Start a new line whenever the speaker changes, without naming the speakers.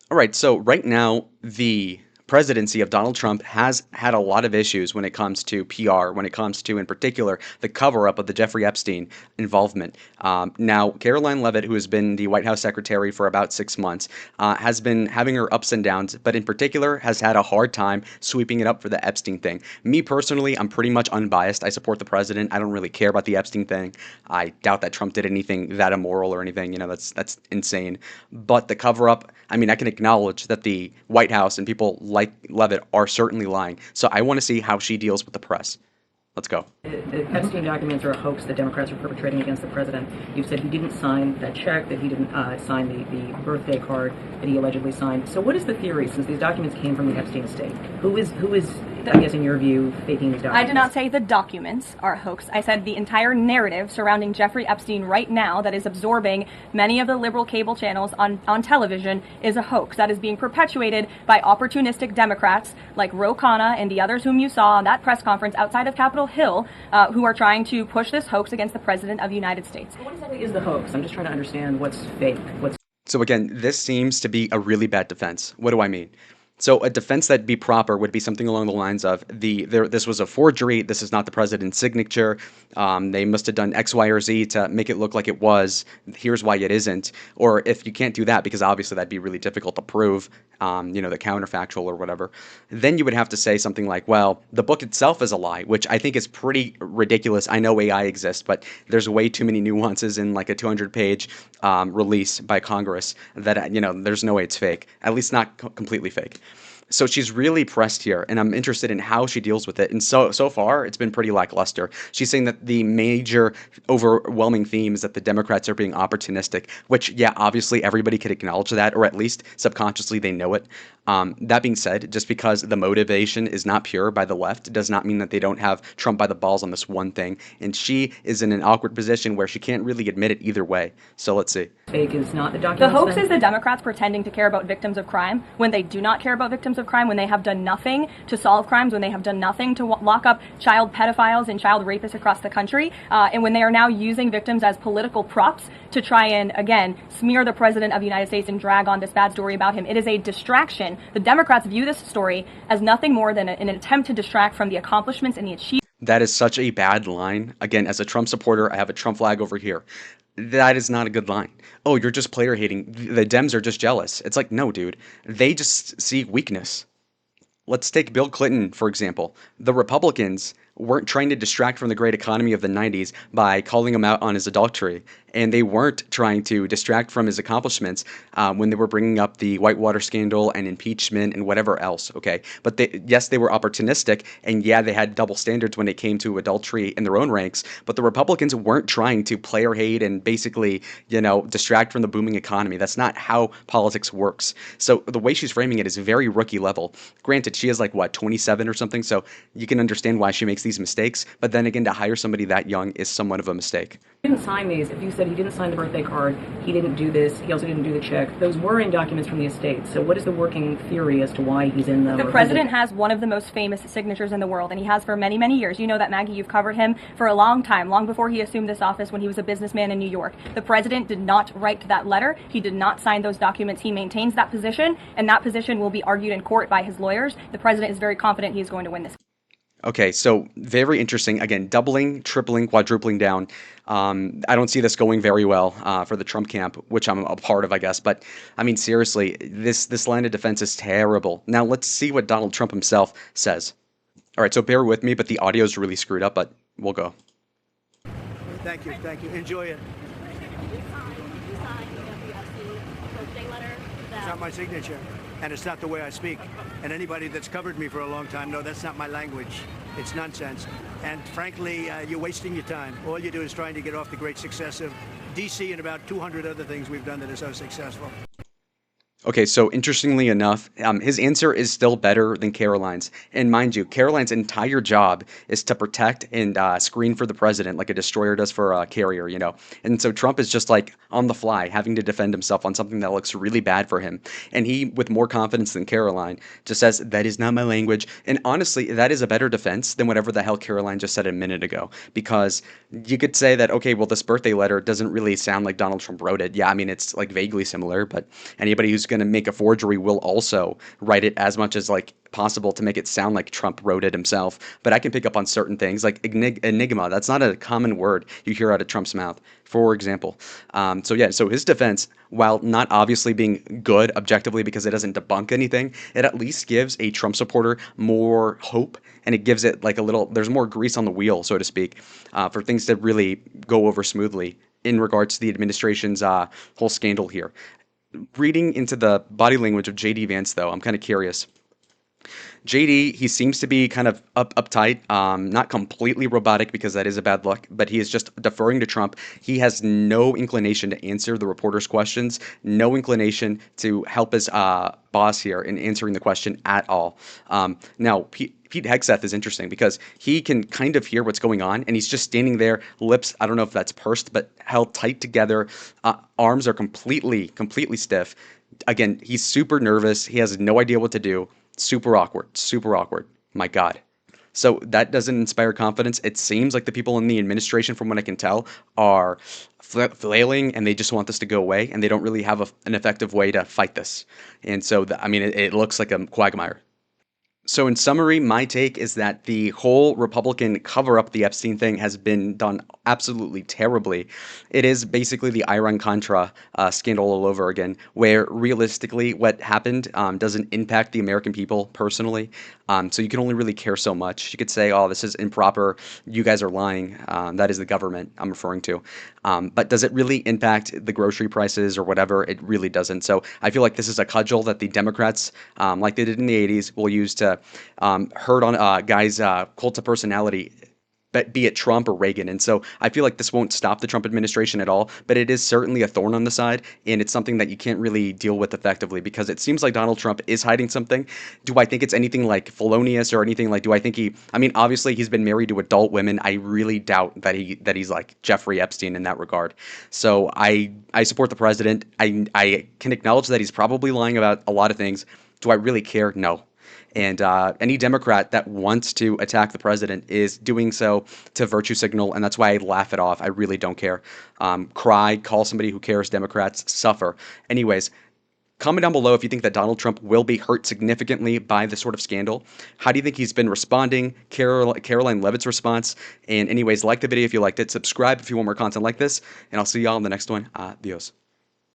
All right, so right now, the presidency of Donald Trump has had a lot of issues when it comes to PR, when it comes to, in particular, the cover up of the Jeffrey Epstein involvement. Now, Caroline Leavitt, who has been the White House secretary for about 6 months, has been having her ups and downs, but in particular, has had a hard time sweeping it up for the Epstein thing. Me personally, I'm pretty much unbiased. I support the president. I don't really care about the Epstein thing. I doubt that Trump did anything that immoral or anything. That's insane. But the cover up, I mean, I can acknowledge that the White House and people like Levitt are certainly lying. So I want to see how she deals with the press. Let's go.
The Epstein documents are a hoax that Democrats are perpetrating against the president. You've said he didn't sign that check, that he didn't sign the birthday card that he allegedly signed. So what is the theory, since these documents came from the Epstein estate? Who is, I guess in your view, faking these documents?
I did not say the documents are a hoax. I said the entire narrative surrounding Jeffrey Epstein right now that is absorbing many of the liberal cable channels on television is a hoax that is being perpetuated by opportunistic Democrats like Ro Khanna and the others whom you saw on that press conference outside of Capitol Hill, who are trying to push this hoax against the President of the United States.
What exactly is the hoax? I'm just trying to understand what's fake, what's...
So again, this seems to be a really bad defense. What do I mean? So a defense that'd be proper would be something along the lines of this was a forgery. This is not the president's signature. They must have done X, Y, or Z to make it look like it was. Here's why it isn't. Or if you can't do that, because obviously that'd be really difficult to prove, the counterfactual or whatever, then you would have to say something like, well, the book itself is a lie, which I think is pretty ridiculous. I know AI exists, but there's way too many nuances in like a 200-page release by Congress that, there's no way it's fake, at least not completely fake. So she's really pressed here, and I'm interested in how she deals with it. And so far, it's been pretty lackluster. She's saying that the major, overwhelming theme is that the Democrats are being opportunistic, which, yeah, obviously everybody could acknowledge that, or at least subconsciously they know it. That being said, just because the motivation is not pure by the left does not mean that they don't have Trump by the balls on this one thing. And she is in an awkward position where she can't really admit it either way. So let's see.
Fake is not the document.
The hoax is the Democrats pretending to care about victims of crime when they do not care about victims of crime, when they have done nothing to solve crimes, when they have done nothing to lock up child pedophiles and child rapists across the country, and when they are now using victims as political props to try and, again, smear the President of the United States and drag on this bad story about him. It is a distraction. The Democrats view this story as nothing more than an attempt to distract from the accomplishments and the achievements.
That is such a bad line. Again, as a Trump supporter, I have a Trump flag over here. That is not a good line. Oh, you're just player hating. The Dems are just jealous. It's like, no, dude. They just see weakness. Let's take Bill Clinton, for example. The Republicans weren't trying to distract from the great economy of the 90s by calling him out on his adultery. And they weren't trying to distract from his accomplishments when they were bringing up the Whitewater scandal and impeachment and whatever else, okay? But yes, they were opportunistic, and yeah, they had double standards when it came to adultery in their own ranks, but the Republicans weren't trying to player hate and basically, distract from the booming economy. That's not how politics works. So the way she's framing it is very rookie level. Granted, she is like, 27 or something, so you can understand why she makes these mistakes, but then again, to hire somebody that young is somewhat of a mistake.
He didn't sign these. If you said he didn't sign the birthday card, he didn't do this, he also didn't do the check, those were in documents from the estate. So what is the working theory as to why he's in them?
The president has one of the most famous signatures in the world, and he has for many, many years. You know that, Maggie, you've covered him for a long time, long before he assumed this office when he was a businessman in New York. The president did not write that letter. He did not sign those documents. He maintains that position, and that position will be argued in court by his lawyers. The president is very confident he's going to win this.
Okay, so very interesting. Again, doubling, tripling, quadrupling down. I don't see this going very well for the Trump camp, which I'm a part of, I guess. But, I mean, seriously, this line of defense is terrible. Now, let's see what Donald Trump himself says. All right, so bear with me, but the audio is really screwed up, but we'll go.
Thank you. Enjoy it. It's not my signature, and it's not the way I speak. And anybody that's covered me for a long time, no, that's not my language. It's nonsense. And frankly, you're wasting your time. All you do is trying to get off the great success of D.C. and about 200 other things we've done that are so successful.
Okay, so interestingly enough, his answer is still better than Karoline's. And mind you, Karoline's entire job is to protect and screen for the president like a destroyer does for a carrier, And so Trump is just like on the fly, having to defend himself on something that looks really bad for him. And he, with more confidence than Karoline, just says, that is not my language. And honestly, that is a better defense than whatever the hell Karoline just said a minute ago. Because you could say that, okay, well, this birthday letter doesn't really sound like Donald Trump wrote it. Yeah, I mean, it's like vaguely similar, but anybody who's going going to make a forgery will also write it as much as like possible to make it sound like Trump wrote it himself. But I can pick up on certain things like enigma. That's not a common word you hear out of Trump's mouth, for example. So yeah, so his defense, while not obviously being good objectively because it doesn't debunk anything, it at least gives a Trump supporter more hope, and it gives it like a little, there's more grease on the wheel, so to speak, for things to really go over smoothly in regards to the administration's whole scandal here. Reading into the body language of JD Vance, though, I'm kind of curious. JD, he seems to be kind of uptight, not completely robotic because that is a bad luck, but he is just deferring to Trump. He has no inclination to answer the reporter's questions, no inclination to help his boss here in answering the question at all. Now, Pete Hegseth is interesting because he can kind of hear what's going on, and he's just standing there, lips, I don't know if that's pursed, but held tight together. Arms are completely stiff. Again, he's super nervous. He has no idea what to do. Super awkward, super awkward. My God. So that doesn't inspire confidence. It seems like the people in the administration, from what I can tell, are flailing and they just want this to go away, and they don't really have an effective way to fight this. And so, I mean, it looks like a quagmire. So, in summary, my take is that the whole Republican cover up the Epstein thing has been done absolutely terribly. It is basically the Iran Contra scandal all over again, where realistically what happened doesn't impact the American people personally. So, you can only really care so much. You could say, oh, this is improper. You guys are lying. That is the government I'm referring to. But does it really impact the grocery prices or whatever? It really doesn't. So, I feel like this is a cudgel that the Democrats, like they did in the 80s, will use to hurt on guys' cult of personality, but be it Trump or Reagan. And so I feel like this won't stop the Trump administration at all, but it is certainly a thorn on the side, and it's something that you can't really deal with effectively because it seems like Donald Trump is hiding something. Do I think it's anything like felonious or anything like? Do I think I mean, obviously he's been married to adult women. I really doubt that he's like Jeffrey Epstein in that regard. So I support the president. I can acknowledge that he's probably lying about a lot of things. Do I really care? No. And any Democrat that wants to attack the president is doing so to virtue signal, and that's why I laugh it off. I really don't care. Cry, call somebody who cares. Democrats suffer. Anyways, comment down below if you think that Donald Trump will be hurt significantly by this sort of scandal. How do you think he's been responding? Karoline Leavitt's response. And anyways, like the video if you liked it. Subscribe if you want more content like this, and I'll see y'all in the next one. Adios.